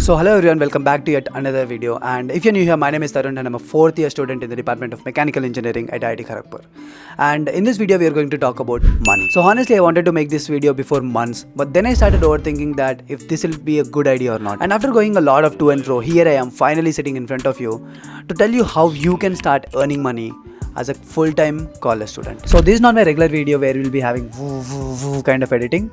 So hello everyone, welcome back to yet another video, and if you're new here, my name is Tharun and I'm a 4th year student in the Department of Mechanical Engineering at IIT Kharagpur. And in this video we are going to talk about money. So honestly I wanted to make this video before months, but then I started overthinking that if this will be a good idea or not. And after going a lot of to and fro, here I am finally sitting in front of you to tell you how you can start earning money as a full-time college student. So this is not my regular video where we'll be having woo kind of editing.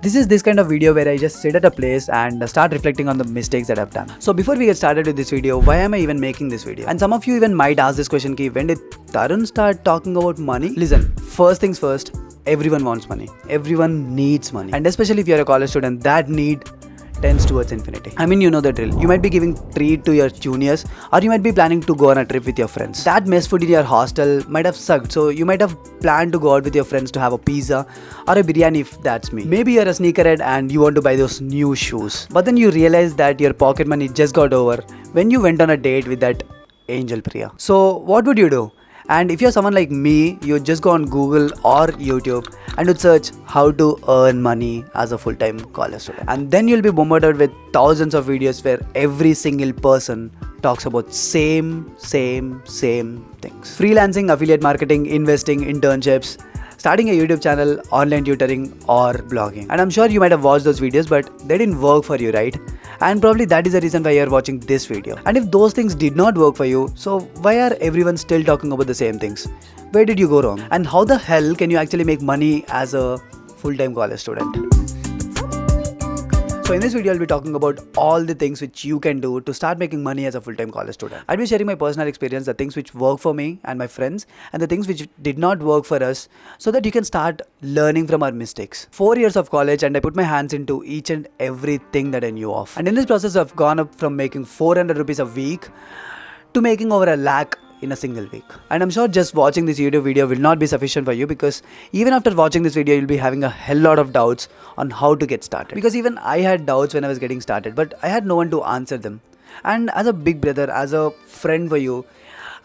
This is this kind of video where I just sit at a place and start reflecting on the mistakes that I've done. So before we get started with this video, why am I even making this video? And some of you even might ask this question, ki, when did Tharun start talking about money? Listen, first things first, everyone wants money. Everyone needs money. And especially if you're a college student, that need tends towards infinity. I mean, you know the drill. You might be giving treat to your juniors, or you might be planning to go on a trip with your friends. That mess food in your hostel might have sucked, so you might have planned to go out with your friends to have a pizza or a biryani if that's me. Maybe you're a sneakerhead and you want to buy those new shoes, but then you realize that your pocket money just got over when you went on a date with that angel Priya. So what would you do? And if you're someone like me, you just go on Google or YouTube and would search how to earn money as a full-time college student. And then you'll be bombarded with thousands of videos where every single person talks about same things. Freelancing, affiliate marketing, investing, internships, starting a YouTube channel, online tutoring or blogging. And I'm sure you might have watched those videos, but they didn't work for you, right? And probably that is the reason why you're watching this video. And if those things did not work for you, so why are everyone still talking about the same things? Where did you go wrong? And how the hell can you actually make money as a full-time college student? So in this video, I'll be talking about all the things which you can do to start making money as a full-time college student. I'll be sharing my personal experience, the things which work for me and my friends, and the things which did not work for us, so that you can start learning from our mistakes. 4 years of college and I put my hands into each and everything that I knew of. And in this process, I've gone up from making 400 rupees a week to making over 1 lakh in a single week. And I'm sure just watching this YouTube video will not be sufficient for you, because even after watching this video, you'll be having a hell lot of doubts on how to get started. Because even I had doubts when I was getting started, but I had no one to answer them. And as a big brother, as a friend for you,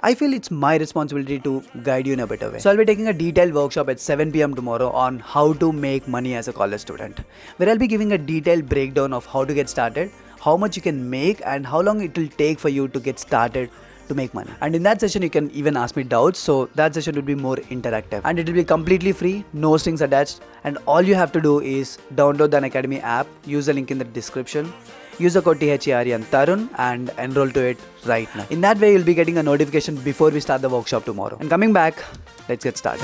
I feel it's my responsibility to guide you in a better way. So I'll be taking a detailed workshop at 7 PM tomorrow on how to make money as a college student, where I'll be giving a detailed breakdown of how to get started, how much you can make, and how long it will take for you to get started to make money. And in that session you can even ask me doubts, so that session will be more interactive and it will be completely free, no strings attached, and all you have to do is download the Unacademy app, use the link in the description, use the code THERE and Tharun and enroll to it right now. In that way you'll be getting a notification before we start the workshop tomorrow. And coming back, let's get started.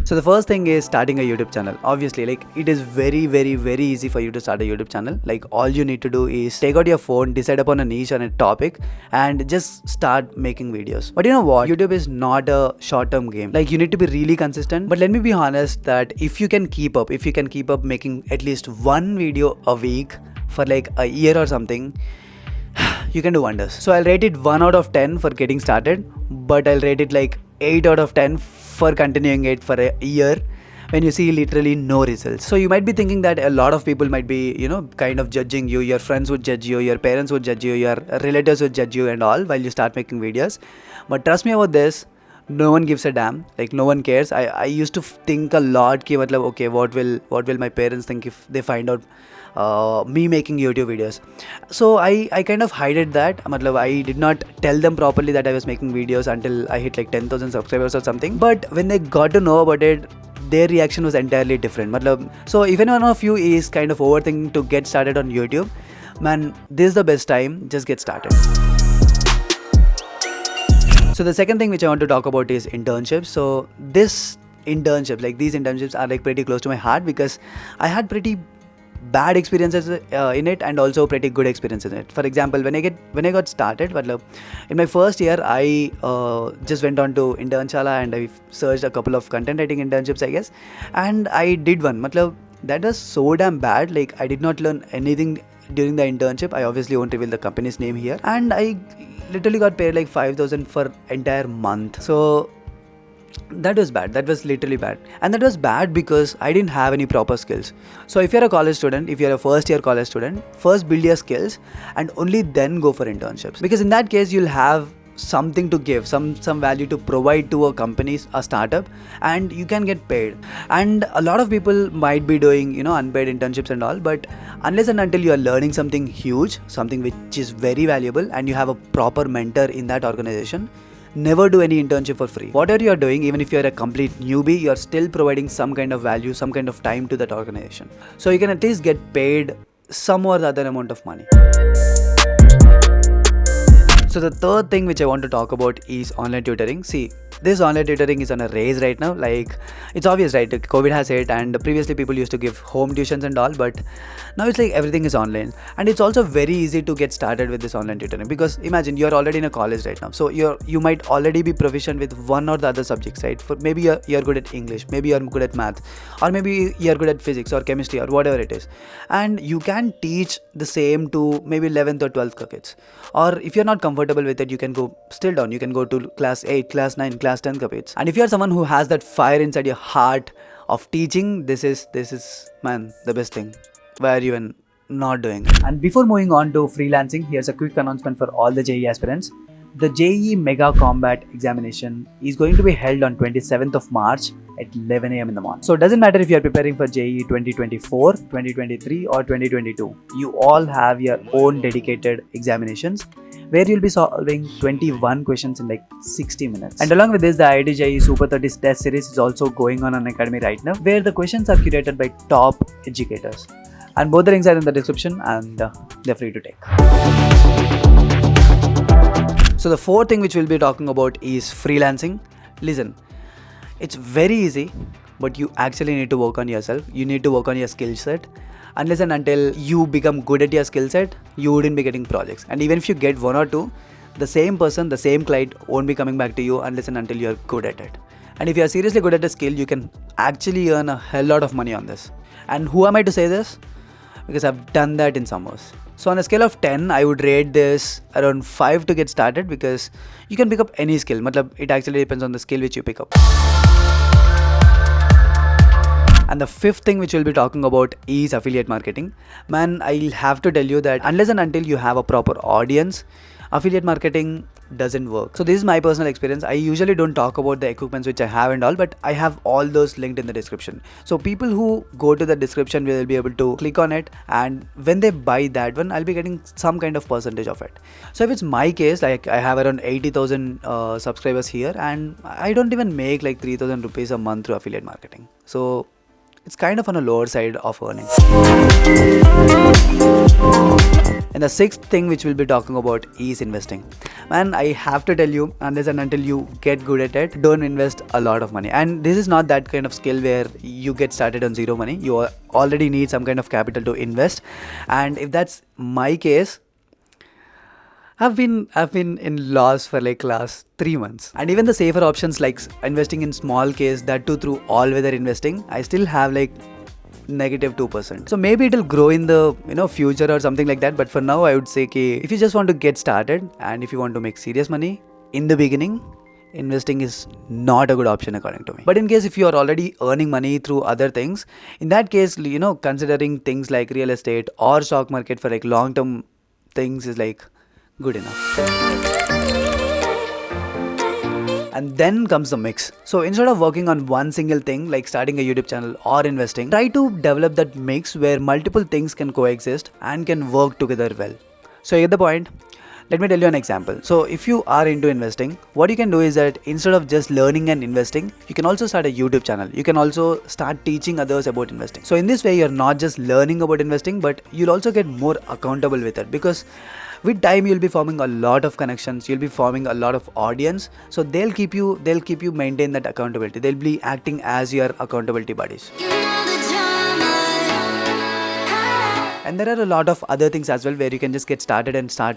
So the first thing is starting a YouTube channel. Obviously, like, it is very easy for you to start a YouTube channel. Like, all you need to do is take out your phone, decide upon a niche on a topic, and just start making videos. But you know what? YouTube is not a short-term game. Like, you need to be really consistent. But let me be honest that if you can keep up making at least one video a week for like a year or something, you can do wonders. So I'll rate it 1 out of 10 for getting started, but I'll rate it like 8 out of 10 for continuing it for a year when you see literally no results. So you might be thinking that a lot of people might be, kind of judging you. Your friends would judge you, your parents would judge you, your relatives would judge you and all while you start making videos. But trust me about this, no one gives a damn. Like, no one cares. I used to think a lot ki matlab, okay, what will my parents think if they find out me making YouTube videos. So I kind of hided that. Matlab, I did not tell them properly that I was making videos until I hit like 10,000 subscribers or something. But when they got to know about it, their reaction was entirely different. Matlab, so if any one of you is kind of overthinking to get started on YouTube, man, this is the best time. Just get started. So the second thing which I want to talk about is internships. So these internships are like pretty close to my heart, because I had pretty bad experiences in it and also pretty good experiences in it. For example, when I got started, in my first year, I just went on to Internshala and I searched a couple of content writing internships, I guess, and I did one. That was so damn bad. Like, I did not learn anything during the internship. I obviously won't reveal the company's name here, and I literally got paid like 5,000 for entire month. So that was bad. That was literally bad. And that was bad because I didn't have any proper skills. So if you're a college student, if you're a first year college student, first build your skills and only then go for internships. Because in that case, you'll have something to give, some value to provide to a company, a startup, and you can get paid. And a lot of people might be doing, unpaid internships and all, but unless and until you are learning something huge, something which is very valuable, and you have a proper mentor in that organization, never do any internship for free. Whatever you are doing, even if you are a complete newbie, you are still providing some kind of value, some kind of time to that organization. So you can at least get paid some or the other amount of money. So the third thing which I want to talk about is online tutoring. See, this online tutoring is on a raise right now. Like, it's obvious, right? COVID has hit, and previously people used to give home tuitions and all, but now it's like everything is online. And it's also very easy to get started with this online tutoring, because imagine you're already in a college right now, so you might already be proficient with one or the other subjects, right? For maybe you're good at English, maybe you're good at math, or maybe you're good at physics or chemistry or whatever it is, and you can teach the same to maybe 11th or 12th kids. Or if you're not comfortable with it, you can go still down, you can go to class 8, class 9, class 10 kids. And if you're someone who has that fire inside your heart of teaching, this is man, the best thing. Why are you even not doing it? And before moving on to freelancing, here's a quick announcement for all the JEE aspirants. The JEE Mega Combat examination is going to be held on 27th of March at 11 AM in the morning. So it doesn't matter if you are preparing for JEE 2024, 2023 or 2022. You all have your own dedicated examinations where you'll be solving 21 questions in like 60 minutes. And along with this, the IIT JEE Super 30 test series is also going on academy right now, where the questions are curated by top educators. And both the links are in the description, and they're free to take. So the fourth thing which we'll be talking about is freelancing. Listen, it's very easy, but you actually need to work on yourself. You need to work on your skill set. Unless and until you become good at your skill set, you wouldn't be getting projects. And even if you get one or two, the same person, the same client won't be coming back to you unless and until you're good at it. And if you're seriously good at a skill, you can actually earn a hell lot of money on this. And who am I to say this? Because I've done that in summers. So on a scale of 10, I would rate this around 5 to get started, because you can pick up any skill. It actually depends on the skill which you pick up. And the fifth thing which we'll be talking about is affiliate marketing. Man, I'll have to tell you that unless and until you have a proper audience, affiliate marketing doesn't work. So this is my personal experience. I usually don't talk about the equipments which I have and all, but I have all those linked in the description. So people who go to the description will be able to click on it, and when they buy that one, I'll be getting some kind of percentage of it. So if it's my case, like I have around 80,000 subscribers here, and I don't even make like 3,000 rupees a month through affiliate marketing. So it's kind of on a lower side of earning. And the sixth thing which we'll be talking about is investing. Man, I have to tell you, unless and until you get good at it, don't invest a lot of money. And this is not that kind of skill where you get started on zero money. You already need some kind of capital to invest. And if that's my case, I've been in loss for like last 3 months. And even the safer options like investing in small case, that too through all weather investing, I still have like -2%. So maybe it'll grow in the future or something like that. But for now, I would say if you just want to get started and if you want to make serious money in the beginning, investing is not a good option according to me. But in case if you are already earning money through other things, in that case, considering things like real estate or stock market for like long-term things is like good enough. And then comes the mix. So instead of working on one single thing like starting a YouTube channel or investing, try to develop that mix where multiple things can coexist and can work together well. So you get the point? Let me tell you an example. So if you are into investing, what you can do is that instead of just learning and investing, you can also start a YouTube channel. You can also start teaching others about investing. So in this way, you're not just learning about investing, but you'll also get more accountable with it, because with time you'll be forming a lot of connections, you'll be forming a lot of audience, so they'll keep you maintain that accountability. They'll be acting as your accountability buddies. And there are a lot of other things as well where you can just get started and start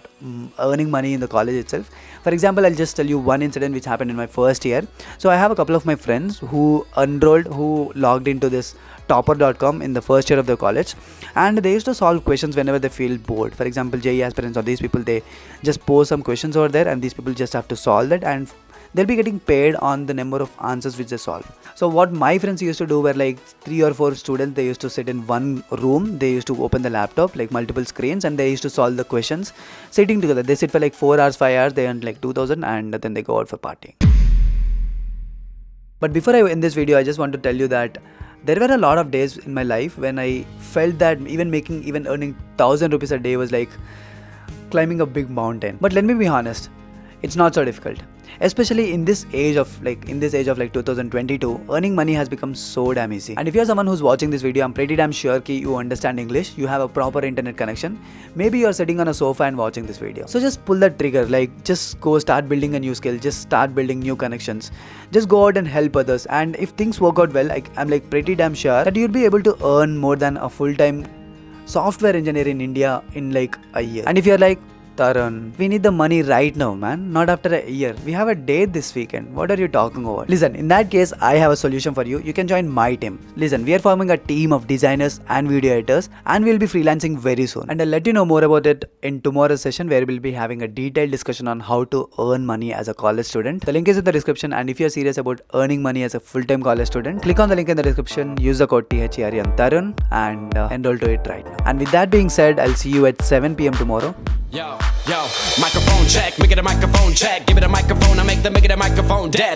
earning money in the college itself. For example, I'll just tell you one incident which happened in my first year. So I have a couple of my friends who logged into this Topper.com in the first year of the college, and they used to solve questions whenever they feel bored. For example, JEE aspirants or these people, they just post some questions over there, and these people just have to solve that, and they'll be getting paid on the number of answers which they solve. So what my friends used to do were like 3 or 4 students, they used to sit in one room, they used to open the laptop, like multiple screens, and they used to solve the questions sitting together. They sit for like 4 hours, 5 hours, they earn like 2000, and then they go out for partying. But before I end this video, I just want to tell you that there were a lot of days in my life when I felt that even earning 1000 rupees a day was like climbing a big mountain. But let me be honest, it's not so difficult. Especially in this age of like 2022, earning money has become so damn easy. And if you're someone who's watching this video, I'm pretty damn sure that you understand English, you have a proper internet connection. Maybe you're sitting on a sofa and watching this video. So just pull that trigger, like just go start building a new skill, just start building new connections. Just go out and help others. And if things work out well, I'm like pretty damn sure that you'll be able to earn more than a full-time software engineer in India in like a year. And if you're like, Tharun, we need the money right now, man, not after a year. We have a date this weekend. What are you talking about? Listen, in that case, I have a solution for you. You can join my team. Listen, we are forming a team of designers and video editors, and we'll be freelancing very soon. And I'll let you know more about it in tomorrow's session, where we'll be having a detailed discussion on how to earn money as a college student. The link is in the description, and if you're serious about earning money as a full-time college student, click on the link in the description, use the code THERUN and enroll to it right now. And with that being said, I'll see you at 7 PM tomorrow. Yo, microphone check, make it a microphone check. Give it a microphone, I make the microphone dead.